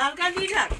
হালকা দিয়ে থাক।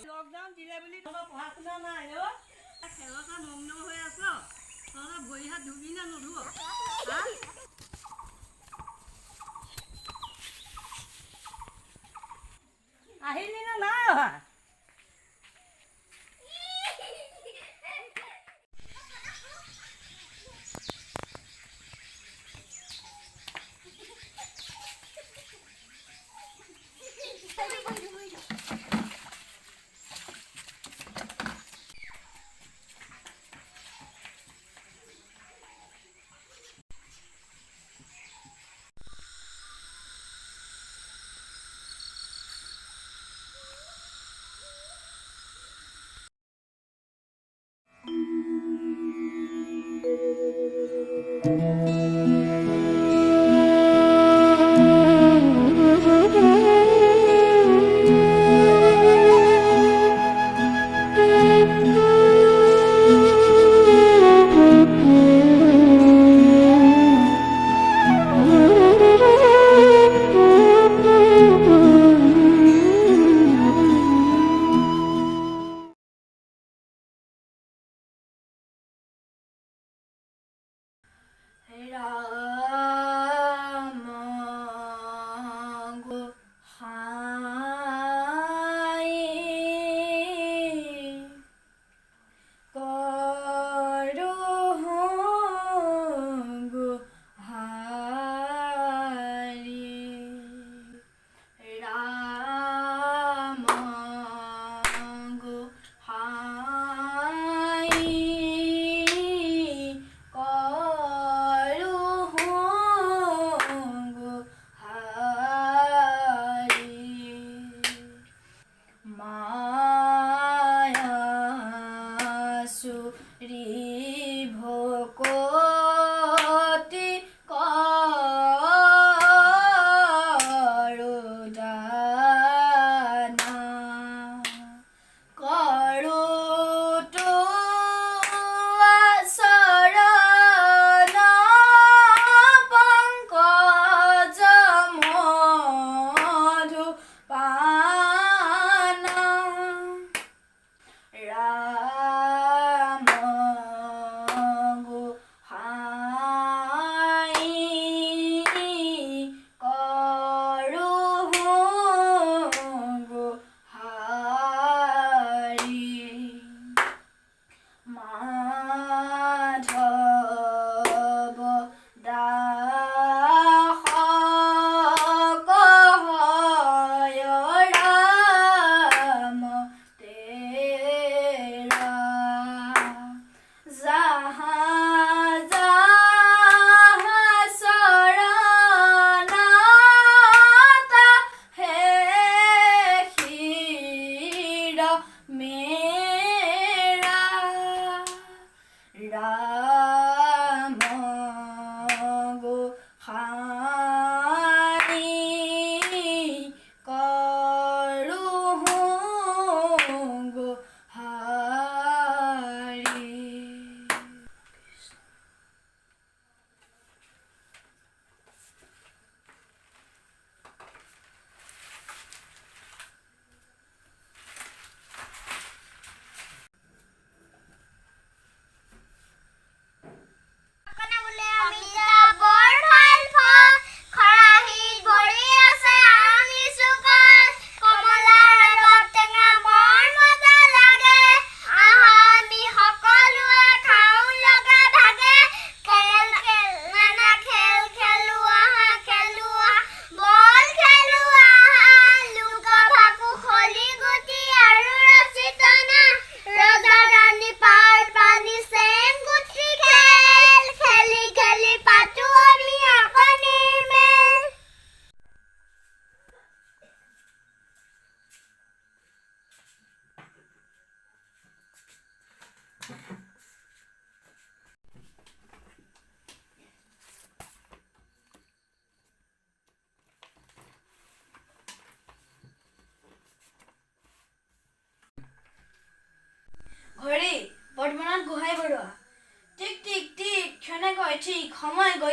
লকডাউন দিলে বুলি তহঁতৰ পঢ়া শুনা নাই অ'? খেলতে মগ্ন হৈ আছ, তহঁতৰ ভৰি হাত ধুবি নে নুধুৱ? আহিলি নে নাই অহা?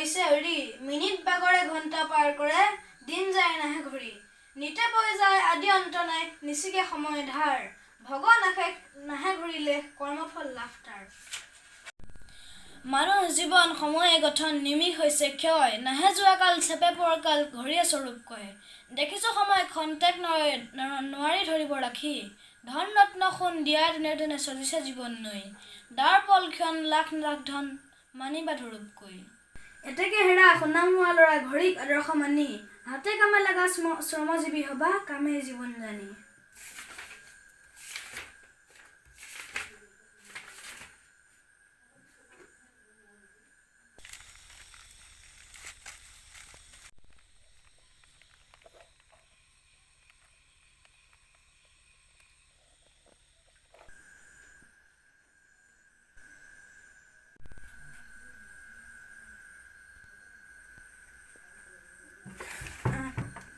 হৈছে হৰি মিনিট বাগৰে ঘণ্টা পাৰ কৰে দিন যায় নাহে ঘূৰি নিতে বৈ যায় আদি অন্ত নাই নিচিগে সময় ধাৰ ভগ নাহে ঘূৰিলে কৰ্মফল লাভ তাৰ মানুহ জীৱন সময়ে গঠন নিমিষ হৈছে ক্ষয় নাহে যোৱা কাল চেপে পৰকাল ঘড়ীয়ে স্বৰূপ কয় দেখিছো সময় খন্তেক নোৱাৰি ধৰিব ৰাখি ধন ৰত্ন সোণ দিয়া দিনে দিনে চলিছে জীৱন নৈ দাৰ পল ক্ষণ লাখ লাখ ধন মানিবা ধৰূপকৈ এতেকে হেৰা সোণাম হোৱা ল'ৰা ঘড়ীক আদৰ্শ মানি হাতে কামে লগা শ্ৰমজীৱী হবা কামে জীৱন জানি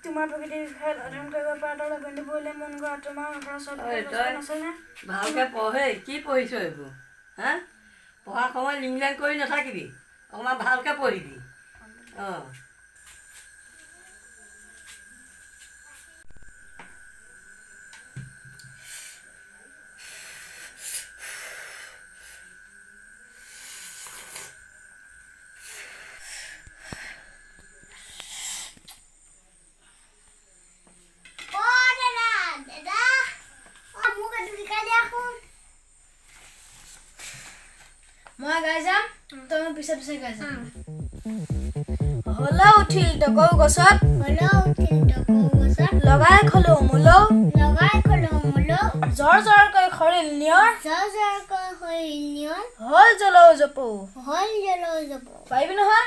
তোমাৰ প্ৰকৃতিৰ বিষয়ে অধ্যয়ন কৰিব পৰাটোলৈ বন্ধু বহিলে মন কৰা তোমাৰ আছেনে ভালকে পঢ়ে কি পঢ়িছ এইবোৰ হা পঢ়া সময় লিংলাং কৰি নাথাকিবি অকণমান ভালকে পঢ়িবি অঁ মই গাই যাম তুমি পিছে পিছে গাই যাম হলো উঠিল টকৌ গছত লগাই খলো মুলো জৰ জৰকৈ খৰিল নিয়ৰ হল জলৌ জপৌ পাৰিবি নহয়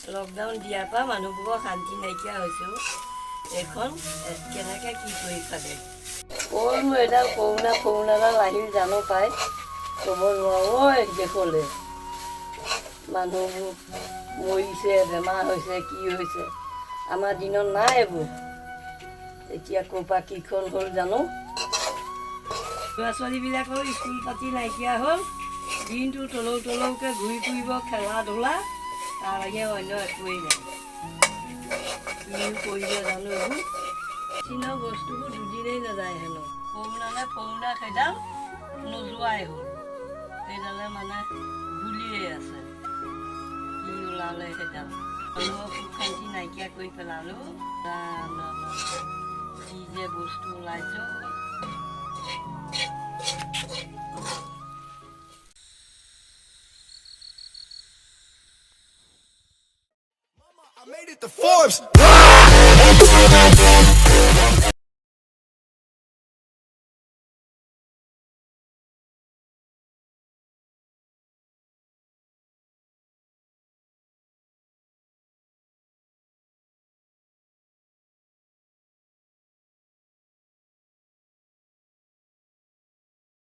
লকডাউন দিয়াৰ পৰা মানুহবোৰৰ শান্তি নাইকিয়া হৈছে এইখন কেনেকৈ কি কৰি খালে ক'ৰনো এডাল কৰোণাডাল আহিল জানো পাই ক'ব নোৱাৰো দেশলৈ মানুহবোৰ মৰিছে বেমাৰ হৈছে কি হৈছে আমাৰ দিনত নাই এইবোৰ এতিয়া ক'ৰ পৰা কিখন হ'ল জানো ল'ৰা ছোৱালীবিলাকৰ স্কুল পাতি নাইকিয়া হ'ল দিনটো তলৌকৈ ঘূৰি ফুৰিব খেলা ধূলা তাৰ বাহিৰে অন্য একোৱেই নাই কিনো কৰিলে জানো এইবোৰ চীনৰ বস্তুবোৰ দুদিনেই নাযায় হেনো কৰোণা সেইডাল নোযোৱাই হ'ল সেইডালে মানে গুলিয়েই আছে কি ওলালে সেইডাল মানুহৰ সুখ শান্তি নাইকিয়া কৰি পেলালো যি যে বস্তু ওলাইছে I made it to Forbes.